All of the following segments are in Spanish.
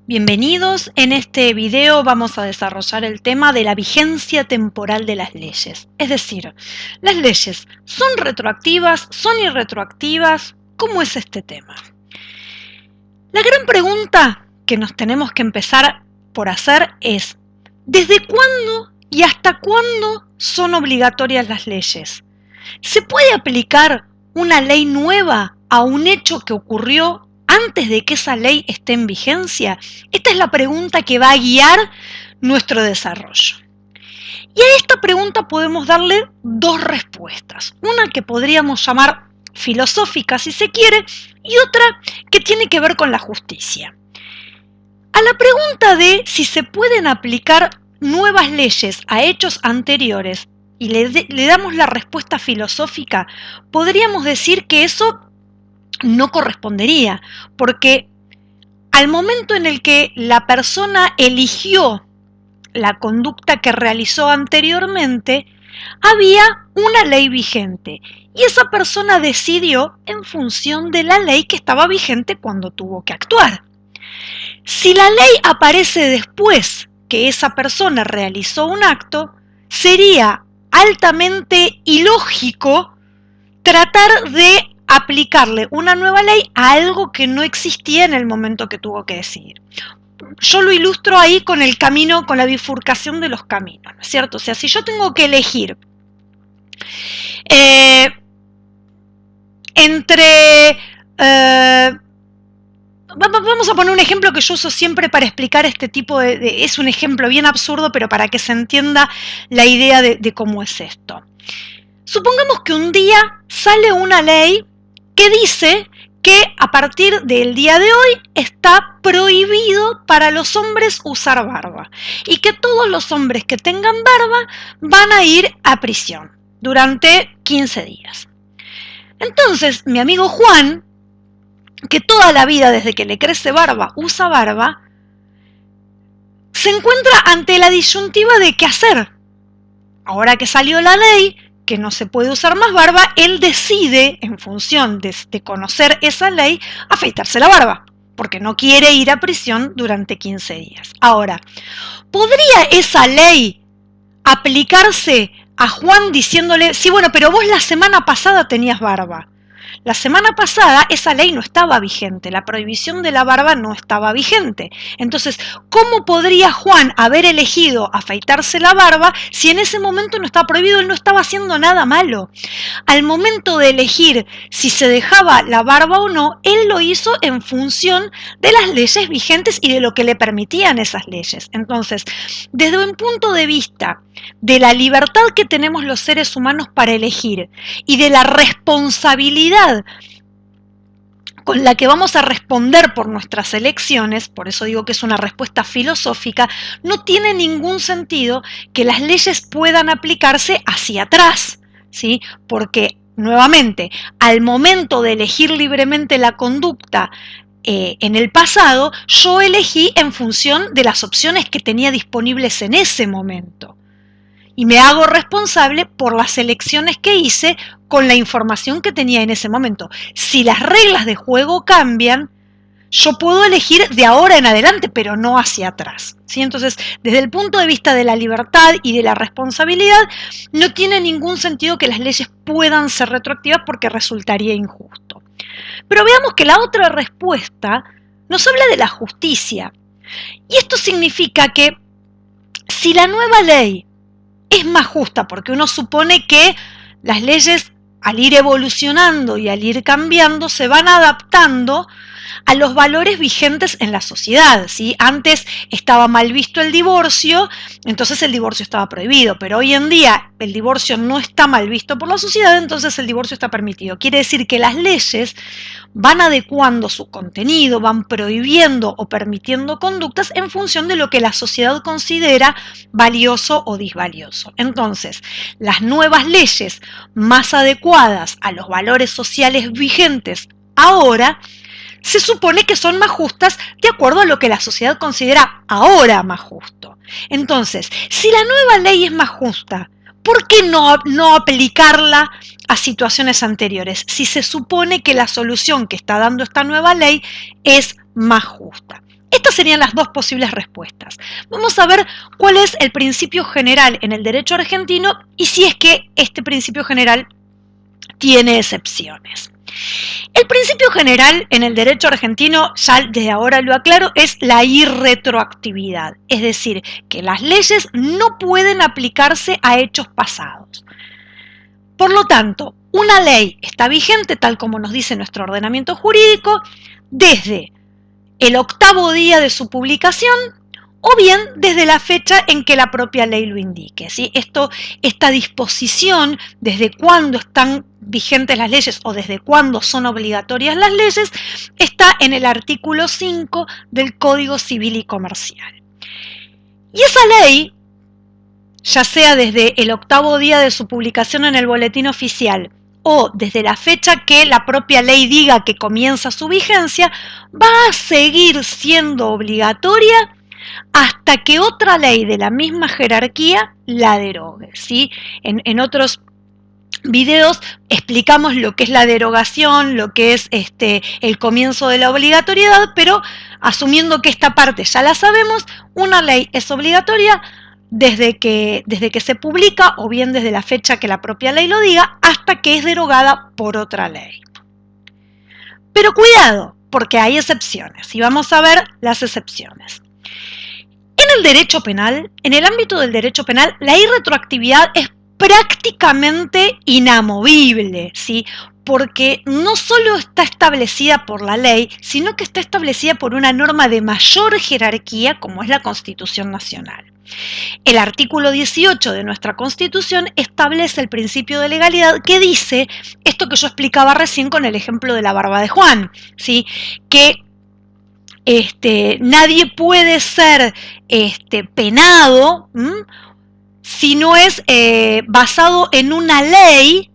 Bienvenidos, en este video vamos a desarrollar el tema de la vigencia temporal de las leyes. Es decir, ¿las leyes son retroactivas, son irretroactivas? ¿Cómo es este tema? La gran pregunta que nos tenemos que empezar por hacer es, ¿desde cuándo y hasta cuándo son obligatorias las leyes? ¿Se puede aplicar una ley nueva a un hecho que ocurrió antes de que esa ley esté en vigencia? Esta es la pregunta que va a guiar nuestro desarrollo. Y a esta pregunta podemos darle dos respuestas. Una que podríamos llamar filosófica, si se quiere, y otra que tiene que ver con la justicia. A la pregunta de si se pueden aplicar nuevas leyes a hechos anteriores y le damos la respuesta filosófica, podríamos decir que eso no correspondería, porque al momento en el que la persona eligió la conducta que realizó anteriormente, había una ley vigente y esa persona decidió en función de la ley que estaba vigente cuando tuvo que actuar. Si la ley aparece después que esa persona realizó un acto, sería altamente ilógico tratar de aplicarle una nueva ley a algo que no existía en el momento que tuvo que decidir. Yo lo ilustro ahí con el camino, con la bifurcación de los caminos, ¿no es cierto? O sea, si yo tengo que elegir vamos a poner un ejemplo que yo uso siempre para explicar este tipo es un ejemplo bien absurdo, pero para que se entienda la idea de cómo es esto. Supongamos que un día sale una ley que dice que a partir del día de hoy está prohibido para los hombres usar barba y que todos los hombres que tengan barba van a ir a prisión durante 15 días. Entonces, mi amigo Juan, que toda la vida desde que le crece barba usa barba, se encuentra ante la disyuntiva de qué hacer. Ahora que salió la ley, que no se puede usar más barba, él decide, en función de conocer esa ley, afeitarse la barba, porque no quiere ir a prisión durante 15 días. Ahora, ¿podría esa ley aplicarse a Juan diciéndole, sí, bueno, pero vos la semana pasada tenías barba? La semana pasada esa ley no estaba vigente, la prohibición de la barba no estaba vigente. Entonces, ¿cómo podría Juan haber elegido afeitarse la barba si en ese momento no estaba prohibido? Él no estaba haciendo nada malo. Al momento de elegir si se dejaba la barba o no, él lo hizo en función de las leyes vigentes y de lo que le permitían esas leyes. Entonces, desde un punto de vista de la libertad que tenemos los seres humanos para elegir y de la responsabilidad con la que vamos a responder por nuestras elecciones, por eso digo que es una respuesta filosófica, no tiene ningún sentido que las leyes puedan aplicarse hacia atrás, ¿sí? Porque, nuevamente, al momento de elegir libremente la conducta en el pasado, yo elegí en función de las opciones que tenía disponibles en ese momento. Y me hago responsable por las elecciones que hice con la información que tenía en ese momento. Si las reglas de juego cambian, yo puedo elegir de ahora en adelante, pero no hacia atrás, ¿sí? Entonces, desde el punto de vista de la libertad y de la responsabilidad, no tiene ningún sentido que las leyes puedan ser retroactivas porque resultaría injusto. Pero veamos que la otra respuesta nos habla de la justicia. Y esto significa que si la nueva ley es más justa, porque uno supone que las leyes al ir evolucionando y al ir cambiando se van adaptando a los valores vigentes en la sociedad, ¿sí? Antes estaba mal visto el divorcio, entonces el divorcio estaba prohibido, pero hoy en día el divorcio no está mal visto por la sociedad, entonces el divorcio está permitido. Quiere decir que las leyes van adecuando su contenido, van prohibiendo o permitiendo conductas en función de lo que la sociedad considera valioso o disvalioso. Entonces, las nuevas leyes más adecuadas a los valores sociales vigentes ahora se supone que son más justas de acuerdo a lo que la sociedad considera ahora más justo. Entonces, si la nueva ley es más justa, ¿por qué no aplicarla a situaciones anteriores? Si se supone que la solución que está dando esta nueva ley es más justa. Esta Estas serían las dos posibles respuestas. Vamos a ver cuál es el principio general en el derecho argentino y si es que este principio general tiene excepciones. El principio general en el derecho argentino, ya desde ahora lo aclaro, es la irretroactividad, es decir, que las leyes no pueden aplicarse a hechos pasados. Por lo tanto, una ley está vigente, tal como nos dice nuestro ordenamiento jurídico, desde el 8º día de su publicación o bien desde la fecha en que la propia ley lo indique, ¿sí? Esta disposición, desde cuándo están vigentes las leyes o desde cuándo son obligatorias las leyes, está en el artículo 5 del Código Civil y Comercial. Y esa ley, ya sea desde el 8º día de su publicación en el Boletín Oficial o desde la fecha que la propia ley diga que comienza su vigencia, va a seguir siendo obligatoria hasta que otra ley de la misma jerarquía la derogue, ¿sí? En otros videos explicamos lo que es la derogación, lo que es el comienzo de la obligatoriedad, pero asumiendo que esta parte ya la sabemos, una ley es obligatoria desde que se publica o bien desde la fecha que la propia ley lo diga hasta que es derogada por otra ley. Pero cuidado, porque hay excepciones y vamos a ver las excepciones. En el derecho penal, en el ámbito del derecho penal, la irretroactividad es prácticamente inamovible, ¿sí? Porque no solo está establecida por la ley, sino que está establecida por una norma de mayor jerarquía como es la Constitución Nacional. El artículo 18 de nuestra Constitución establece el principio de legalidad que dice esto que yo explicaba recién con el ejemplo de la barba de Juan, ¿sí? Que nadie puede ser penado si no es basado en una ley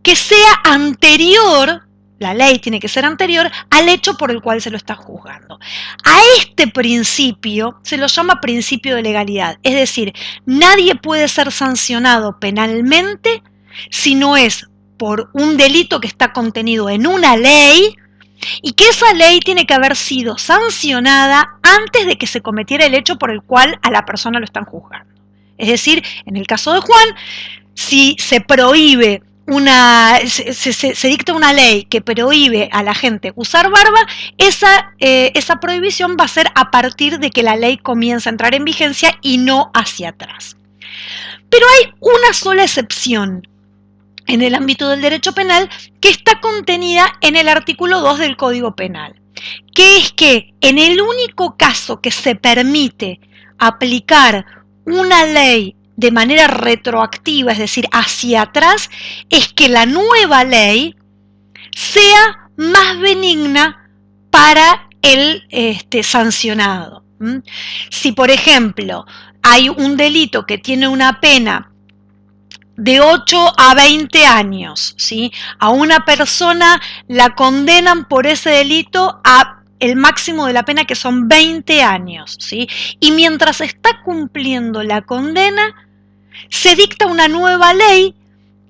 que sea anterior, la ley tiene que ser anterior al hecho por el cual se lo está juzgando. A este principio se lo llama principio de legalidad, es decir, nadie puede ser sancionado penalmente si no es por un delito que está contenido en una ley y que esa ley tiene que haber sido sancionada antes de que se cometiera el hecho por el cual a la persona lo están juzgando. Es decir, en el caso de Juan, si se prohíbe se dicta una ley que prohíbe a la gente usar barba, esa prohibición va a ser a partir de que la ley comienza a entrar en vigencia y no hacia atrás. Pero hay una sola excepción en el ámbito del derecho penal que está contenida en el artículo 2 del Código Penal, que es que en el único caso que se permite aplicar una ley de manera retroactiva, es decir, hacia atrás, es que la nueva ley sea más benigna para el sancionado. Si, por ejemplo, hay un delito que tiene una pena de 8 a 20 años, ¿sí? A una persona la condenan por ese delito a el máximo de la pena, que son 20 años, ¿sí? Y mientras está cumpliendo la condena, se dicta una nueva ley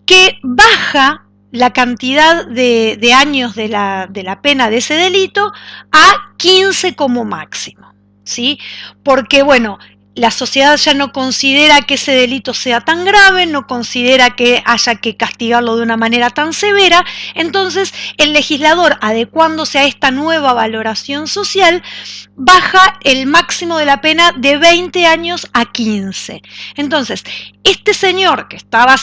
que baja la cantidad de años de la pena de ese delito a 15 como máximo, ¿sí? Porque, bueno, la sociedad ya no considera que ese delito sea tan grave, no considera que haya que castigarlo de una manera tan severa, entonces el legislador, adecuándose a esta nueva valoración social, baja el máximo de la pena de 20 años a 15. Entonces, este señor que estaba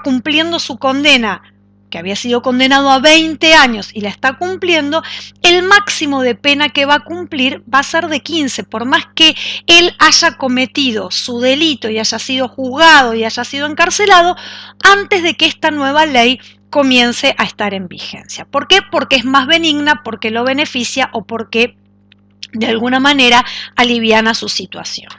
cumpliendo su condena, que había sido condenado a 20 años y la está cumpliendo, el máximo de pena que va a cumplir va a ser de 15, por más que él haya cometido su delito y haya sido juzgado y haya sido encarcelado antes de que esta nueva ley comience a estar en vigencia. ¿Por qué? Porque es más benigna, porque lo beneficia o porque de alguna manera aliviana su situación.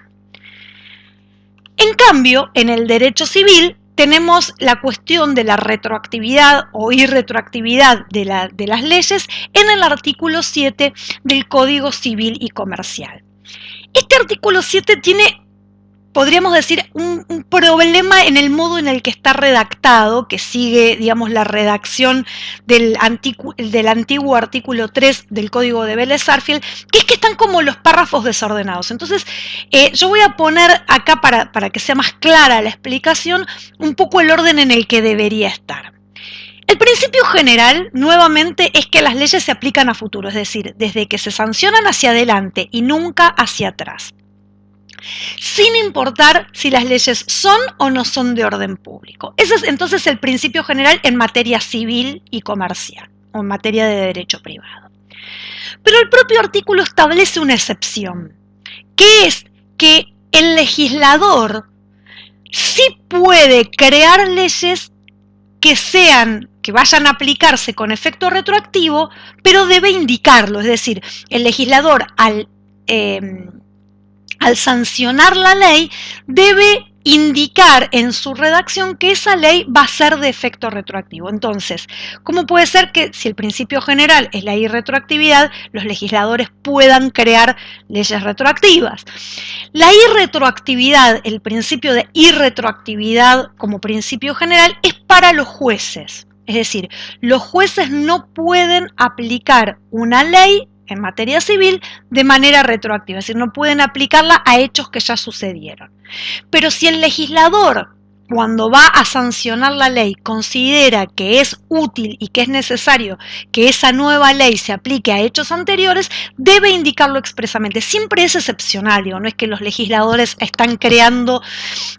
En cambio, en el derecho civil tenemos la cuestión de la retroactividad o irretroactividad de las leyes en el artículo 7 del Código Civil y Comercial. Este artículo 7 tiene podríamos decir, un problema en el modo en el que está redactado, que sigue, digamos, la redacción del antiguo artículo 3 del Código de Vélez-Sarsfield, que es que están como los párrafos desordenados. Entonces, yo voy a poner acá, para que sea más clara la explicación, un poco el orden en el que debería estar. El principio general, nuevamente, es que las leyes se aplican a futuro, es decir, desde que se sancionan hacia adelante y nunca hacia atrás, sin importar si las leyes son o no son de orden público. Ese es entonces el principio general en materia civil y comercial, o en materia de derecho privado. Pero el propio artículo establece una excepción, que es que el legislador sí puede crear leyes que vayan a aplicarse con efecto retroactivo, pero debe indicarlo, es decir, el legislador al sancionar la ley debe indicar en su redacción que esa ley va a ser de efecto retroactivo. Entonces, ¿cómo puede ser que si el principio general es la irretroactividad, los legisladores puedan crear leyes retroactivas? La irretroactividad, el principio de irretroactividad como principio general, es para los jueces. Es decir, los jueces no pueden aplicar una ley en materia civil de manera retroactiva, es decir, no pueden aplicarla a hechos que ya sucedieron. Pero si el legislador, cuando va a sancionar la ley, considera que es útil y que es necesario que esa nueva ley se aplique a hechos anteriores, debe indicarlo expresamente. Siempre es excepcional, digo, no es que los legisladores están creando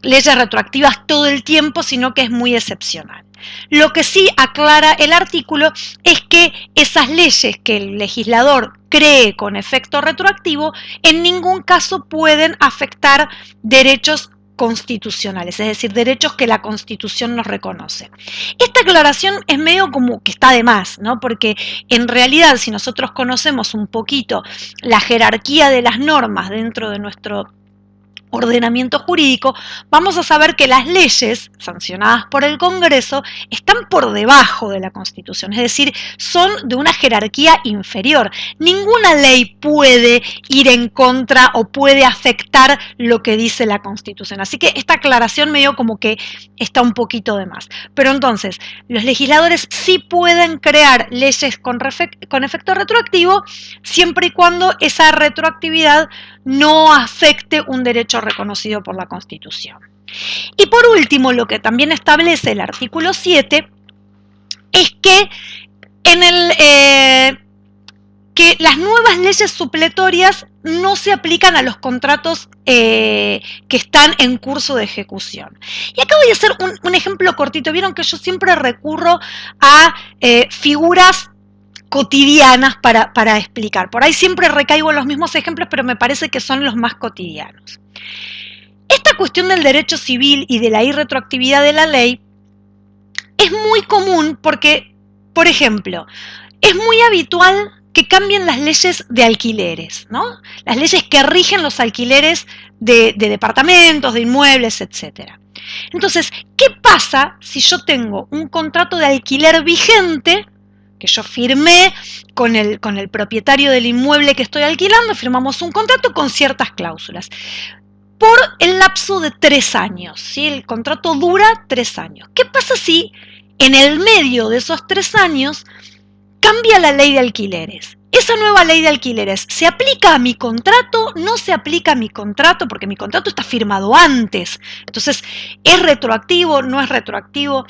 leyes retroactivas todo el tiempo, sino que es muy excepcional. Lo que sí aclara el artículo es que esas leyes que el legislador cree con efecto retroactivo en ningún caso pueden afectar derechos constitucionales, es decir, derechos que la Constitución nos reconoce. Esta aclaración es medio como que está de más, ¿no? Porque en realidad, si nosotros conocemos un poquito la jerarquía de las normas dentro de nuestro ordenamiento jurídico, vamos a saber que las leyes sancionadas por el Congreso están por debajo de la Constitución, es decir, son de una jerarquía inferior. Ninguna ley puede ir en contra o puede afectar lo que dice la Constitución. Así que esta aclaración medio como que está un poquito de más. Pero entonces, los legisladores sí pueden crear leyes con efecto retroactivo siempre y cuando esa retroactividad no afecte un derecho reconocido por la Constitución. Y por último, lo que también establece el artículo 7 es que, que las nuevas leyes supletorias no se aplican a los contratos que están en curso de ejecución. Y acá voy a hacer un ejemplo cortito. Vieron que yo siempre recurro a figuras cotidianas para explicar. Por ahí siempre recaigo en los mismos ejemplos, pero me parece que son los más cotidianos. Esta cuestión del derecho civil y de la irretroactividad de la ley es muy común porque, por ejemplo, es muy habitual que cambien las leyes de alquileres, ¿no? Las leyes que rigen los alquileres de departamentos, de inmuebles, etc. Entonces, ¿qué pasa si yo tengo un contrato de alquiler vigente que yo firmé con el propietario del inmueble que estoy alquilando? Firmamos un contrato con ciertas cláusulas por el lapso de 3 años, ¿sí? El contrato dura 3 años. ¿Qué pasa si en el medio de esos 3 años cambia la ley de alquileres? ¿Esa nueva ley de alquileres se aplica a mi contrato? ¿No se aplica a mi contrato? Porque mi contrato está firmado antes. Entonces, ¿es retroactivo? ¿No es retroactivo?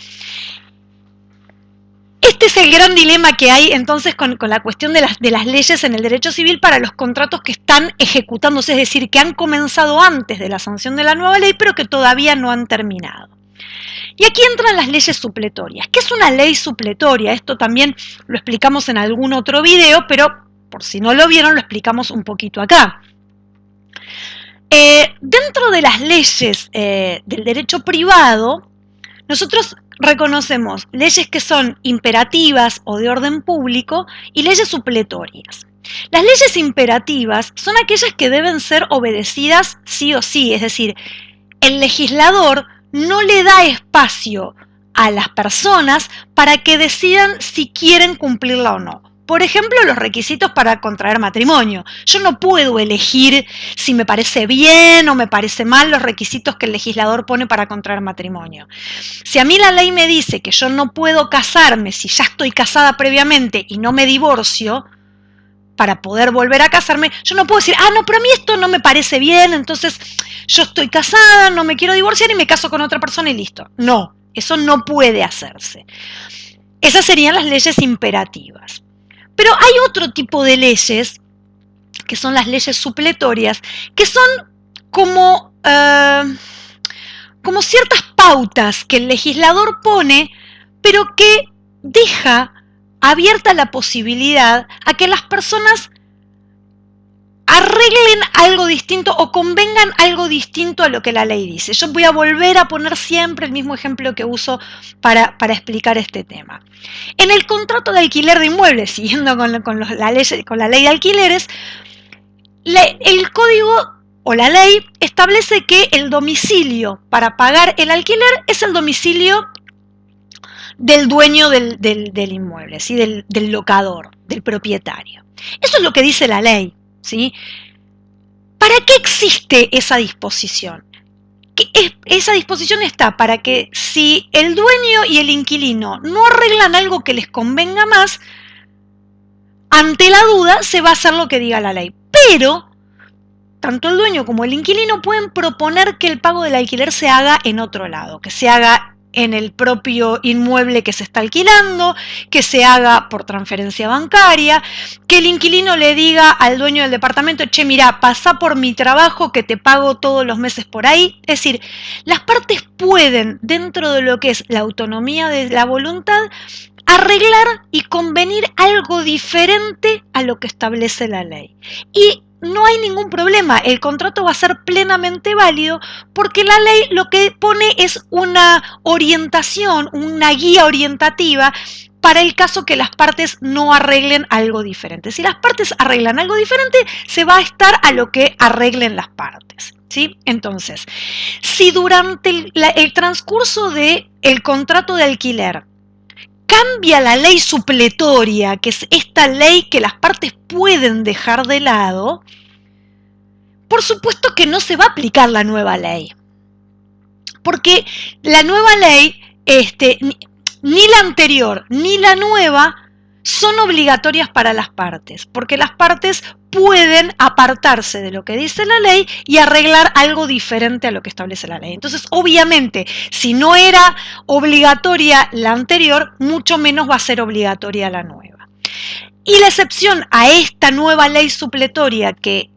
Este es el gran dilema que hay entonces con la cuestión de las leyes en el derecho civil para los contratos que están ejecutándose, es decir, que han comenzado antes de la sanción de la nueva ley, pero que todavía no han terminado. Y aquí entran las leyes supletorias. ¿Qué es una ley supletoria? Esto también lo explicamos en algún otro video, pero por si no lo vieron, lo explicamos un poquito acá. Dentro de las leyes del derecho privado, nosotros reconocemos leyes que son imperativas o de orden público y leyes supletorias. Las leyes imperativas son aquellas que deben ser obedecidas sí o sí, es decir, el legislador no le da espacio a las personas para que decidan si quieren cumplirla o no. Por ejemplo, los requisitos para contraer matrimonio. Yo no puedo elegir si me parece bien o me parece mal los requisitos que el legislador pone para contraer matrimonio. Si a mí la ley me dice que yo no puedo casarme si ya estoy casada previamente y no me divorcio, para poder volver a casarme, yo no puedo decir, no, pero a mí esto no me parece bien, entonces yo estoy casada, no me quiero divorciar y me caso con otra persona y listo. No, eso no puede hacerse. Esas serían las leyes imperativas. Pero hay otro tipo de leyes, que son las leyes supletorias, que son como ciertas pautas que el legislador pone, pero que deja abierta la posibilidad a que las personas arreglen algo distinto o convengan algo distinto a lo que la ley dice. Yo voy a volver a poner siempre el mismo ejemplo que uso para explicar este tema. En el contrato de alquiler de inmuebles, siguiendo con la ley de alquileres, el código o la ley establece que el domicilio para pagar el alquiler es el domicilio del dueño del inmueble, ¿sí? del locador, del propietario. Eso es lo que dice la ley, ¿sí? ¿Para qué existe esa disposición? Esa disposición está para que si el dueño y el inquilino no arreglan algo que les convenga más, ante la duda se va a hacer lo que diga la ley. Pero tanto el dueño como el inquilino pueden proponer que el pago del alquiler se haga en otro lado, que se haga en el propio inmueble que se está alquilando, que se haga por transferencia bancaria, que el inquilino le diga al dueño del departamento, che, mirá, pasá por mi trabajo que te pago todos los meses por ahí. Es decir, las partes pueden, dentro de lo que es la autonomía de la voluntad, arreglar y convenir algo diferente a lo que establece la ley. Y no hay ningún problema, el contrato va a ser plenamente válido porque la ley lo que pone es una orientación, una guía orientativa para el caso que las partes no arreglen algo diferente. Si las partes arreglan algo diferente, se va a estar a lo que arreglen las partes, ¿sí? Entonces, si durante el transcurso del contrato de alquiler cambia la ley supletoria, que es esta ley que las partes pueden dejar de lado, por supuesto que no se va a aplicar la nueva ley. Porque la nueva ley, ni la anterior ni la nueva, son obligatorias para las partes, porque las partes pueden apartarse de lo que dice la ley y arreglar algo diferente a lo que establece la ley. Entonces, obviamente, si no era obligatoria la anterior, mucho menos va a ser obligatoria la nueva. Y la excepción a esta nueva ley supletoria que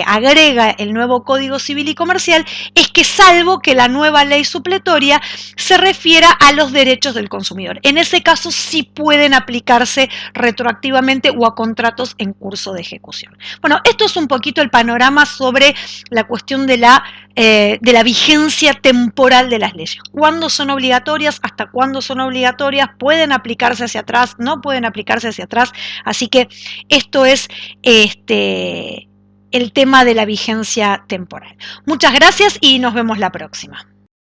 agrega el nuevo Código Civil y Comercial es que, salvo que la nueva ley supletoria se refiera a los derechos del consumidor. En ese caso sí pueden aplicarse retroactivamente o a contratos en curso de ejecución. Bueno, esto es un poquito el panorama sobre la cuestión de la vigencia temporal de las leyes. ¿Cuándo son obligatorias? ¿Hasta cuándo son obligatorias? ¿Pueden aplicarse hacia atrás? ¿No pueden aplicarse hacia atrás? Así que esto es el tema de la vigencia temporal. Muchas gracias y nos vemos la próxima.